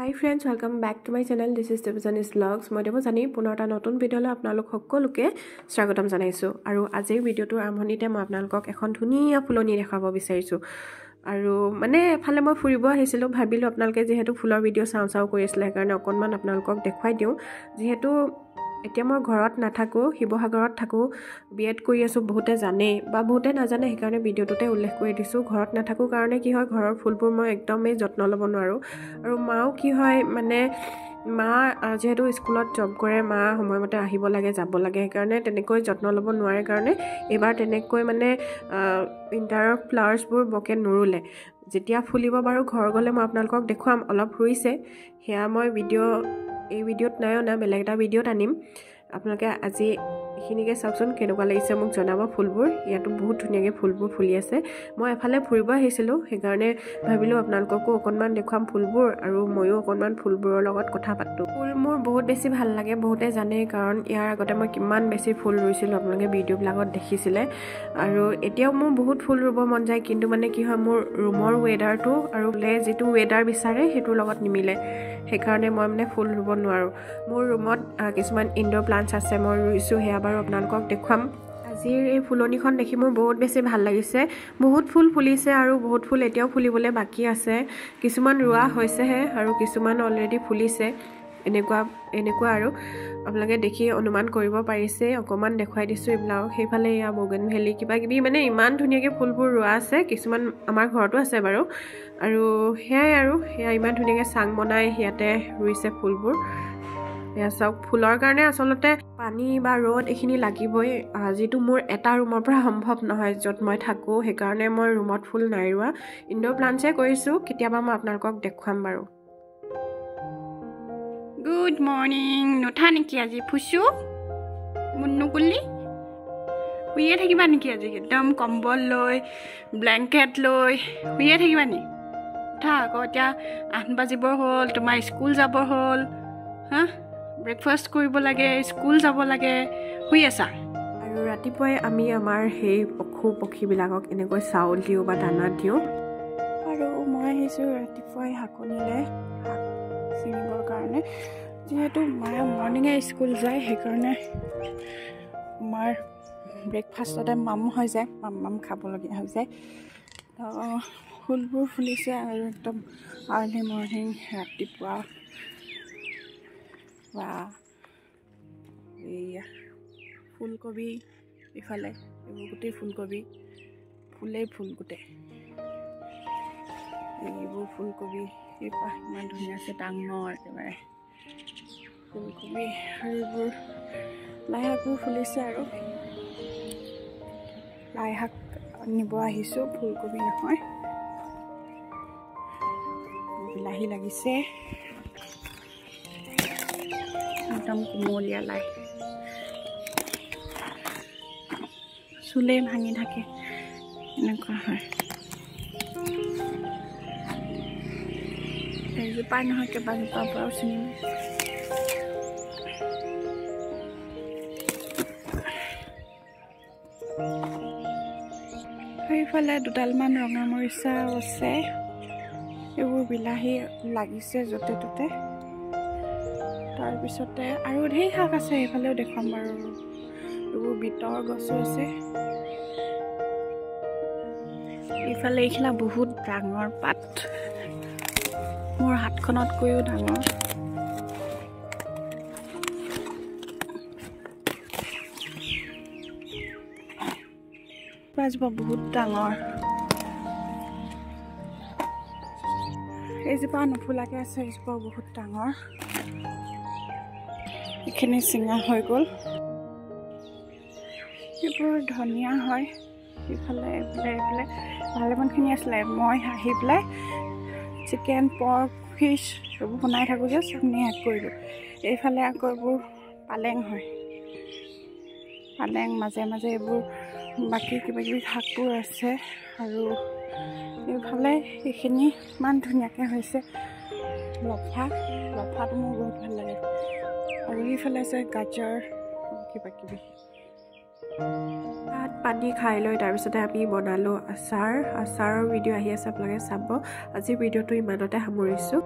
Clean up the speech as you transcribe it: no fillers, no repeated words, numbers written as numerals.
Hi friends, welcome back to my channel. This is Devajanis Vlogs. মই দেৱজানী পুনৰ এটা নতুন ভিডিঅ'লৈ আপোনালোক সকলোকে স্বাগতম জনাইছো আৰু আজিৰ ভিডিঅ'টোৰ আৰম্ভণিতে মই আপোনালোকক এখন ধুনীয়া ফুলনি দেখাব বিচাৰিছো আৰু মানে এফালে মই ফুৰিব আহিছিলো ভাবিলো আপোনালোকে যেহেতু ফুলৰ ভিডিঅ' চাও কৰি আছিল কাৰণে অকনমান আপোনালোকক দেখাই দিও যেহেতু এতিয়া মই ঘৰত নাথাকো শিৱসাগৰত থাকো বিএড কৰি আছো বহুতে জানে বা বহুতে নাজানে সেইকাৰণে ভিডিঅ'টোতে উল্লেখ কৰি দিছো ঘৰত নাথাকো কাৰণে কি হয় ঘৰৰ ফুলবোৰ মই একদমেই যত্ন ল'ব নোৱাৰো আৰু মাও কি হয় মানে মা যেহেতু স্কুলত জব কৰে মা সময়মতে আহিব লাগে যাব লাগে সেইকাৰণে তেনেকৈ যত্ন ল'ব নোৱাৰে কাৰণে এবাৰ তেনেকৈ মানে ইন্টাৰৰ ফ্লাৱাৰ্ছবোৰ বকে নৰুলে যেতিয়া ফুলিব বাৰু ঘৰ গলে মই আপোনালোকক দেখুৱাম অলপ ৰুইছে হেয়া মই এই ভিডিঅ'ত না বেলেগ এটা ভিডিঅ'ত আনিম আপোনালোকে আজি এইখিনিকে চাওকচোন কেনেকুৱা লাগিছে মোক জনাব ফুলবোৰ ইয়াতো বহুত ধুনীয়াকৈ ফুলবোৰ ফুলি আছে মই এফালে ফুৰিব আহিছিলো সেইকাৰণে ভাবিলো আপোনালোককো অকনমান দেখুৱাম ফুলবোৰ আৰু ময়ো অকনমান ফুলবোৰৰ লগত কথা পাতো ফুল মোৰ বহুত বেছি ভাল লাগে বহুতে জানে কাৰণ ইয়াৰ আগতে মই কিমান বেছি ফুল ৰুইছিলো আপোনালোকে ভিডিঅ'বিলাকত দেখিছিলে আৰু এতিয়াও মোৰ বহুত ফুল ৰুব মন যায় কিন্তু মানে কি হয় মোৰ ৰুমৰ ৱেডাৰটো আৰু যিটো ৱেডাৰ বিচাৰে সেইটোৰ লগত নিমিলে সেইকাৰণে মই মানে ফুল ৰুব নোৱাৰো মোৰ ৰুমত কিছুমান ইনডোৰ প্লান্টছ আছে মই ৰুইছো হেয়া বাৰু আপোনালোকক দেখুৱাম আজিৰ এই ফুলনিখন দেখি মোৰ বহুত বেছি ভাল লাগিছে বহুত ফুল ফুলিছে আৰু বহুত ফুল এতিয়াও ফুলিবলৈ বাকি আছে কিছুমান ৰুৱা হৈছেহে আৰু কিছুমান অলৰেডি ফুলিছে এনেকুৱা আৰু আপোনালোকে দেখি অনুমান কৰিব পাৰিছে অকমান দেখুৱাই দিছো এইবিলাক সেইফালে ইয়া বগেনভেলি কিবা কিবি মানে ইমান ধুনীয়াকৈ ফুলবোৰ ৰুৱা আছে কিছুমান আমাৰ ঘৰতো আছে বাৰু আৰু হেয়া ইমান ধুনীয়াকৈ চাং বনাই ইয়াতে ৰুইছে ফুলবোৰ এয়া চাওক ফুলৰ কাৰণে আচলতে পানী বা ৰ'দ এইখিনি লাগিবই যিটো মোৰ এটা ৰুমৰ পৰা সম্ভৱ নহয় য'ত মই থাকো সেইকাৰণে মই ৰুমত ফুল নাই ৰুৱা ইনডোৰ প্লান্টছে কৰিছো কেতিয়াবা মই আপোনালোকক দেখুৱাম বাৰু গুড মৰ্নিং নুঠা নেকি আজি ফুচু মুন্নুকুলি শুয়ে থাকিবা নেকি আজি একদম কম্বল লৈ ব্লেংকেট লৈ শুয়ে থাকিবা নি উঠা আকৌ এতিয়া 8 বাজিবৰ হ'ল তোমাৰ স্কুল যাবৰ হ'ল হা ব্ৰেকফাষ্ট কৰিব লাগে স্কুল যাব লাগে শুই আছা আৰু ৰাতিপুৱাই আমি আমাৰ সেই পক্ষীবিলাকক এনেকৈ চাউল দিওঁ বা দানা দিওঁ আৰু মই আহিছোঁ ৰাতিপুৱাই শাকনিলৈ শাক ছিঙিবৰ কাৰণে যিহেতু মায়ে মৰ্ণিঙে স্কুল যায় সেইকাৰণে আমাৰ ব্ৰেকফাষ্টতে মাম হৈ যায় মাম খাবলগীয়া হৈ যায় ফুলবোৰ ফুলিছে আৰু একদম আৰ্লি মৰ্ণিং ৰাতিপুৱা বা এইয়া ফুলকবি ইফালে এইবোৰ গোটেই ফুলকবি ফুলেই ফুল গোটেই এইবোৰ ফুলকবি ইমান ধুনীয়া আছে ডাঙৰ একেবাৰে ফুলকবি আৰু এইবোৰ লাই শাকবোৰ ফুলিছে আৰু লাই শাক নিব আহিছোঁ ফুলকবি নহয় বিলাহী লাগিছে একদম কোমলীয়া লাই চুলে ভাঙি থাকে এনেকুৱা হয় এজোপা নহয় কেইবাজোপাৰ পৰাও চিঙিম সেইফালে দুডালমান ৰঙা মৰিচা আছে এইবোৰ বিলাহী লাগিছে য'তে ত'তে তাৰপিছতে আৰু ঢেৰ শাক আছে এইফালেও দেখুৱাম বাৰু এইবোৰ বিটৰ গছো আছে এইফালে এইখিলা বহুত ডাঙৰ পাত মোৰ হাতখনতকৈও ডাঙৰ পাঁচজোপা বহুত ডাঙৰ এইজোপা নুফুলাকে আছে এইজোপা বহুত ডাঙৰ এইখিনি চিঙা হৈ গ'ল এইবোৰ ধনিয়া হয় এইফালে এইফালে ভালেমানখিনি আছিলে মই আহি পেলাই চিকেন পৰ্ক ফিছ এইবোৰ বনাই থাকোঁ যে চবনি এড কৰিলোঁ এইফালে আকৌ এইবোৰ পালেং হয় পালেং মাজে মাজে এইবোৰ বাকী কিবাকিবি শাকবোৰ আছে আৰু এইফালে এইখিনি ইমান ধুনীয়াকৈ হৈছে লফাটো মোৰ বহুত ভাল লাগে আৰু এইফালে আছে গাজৰ কিবাকিবি ভাত পানী খাই লৈ তাৰপিছতে আমি বনালোঁ আচাৰৰ ভিডিঅ' আহি আছে আপোনালোকে চাব আজিৰ ভিডিঅ'টো ইমানতে সামৰিছোঁ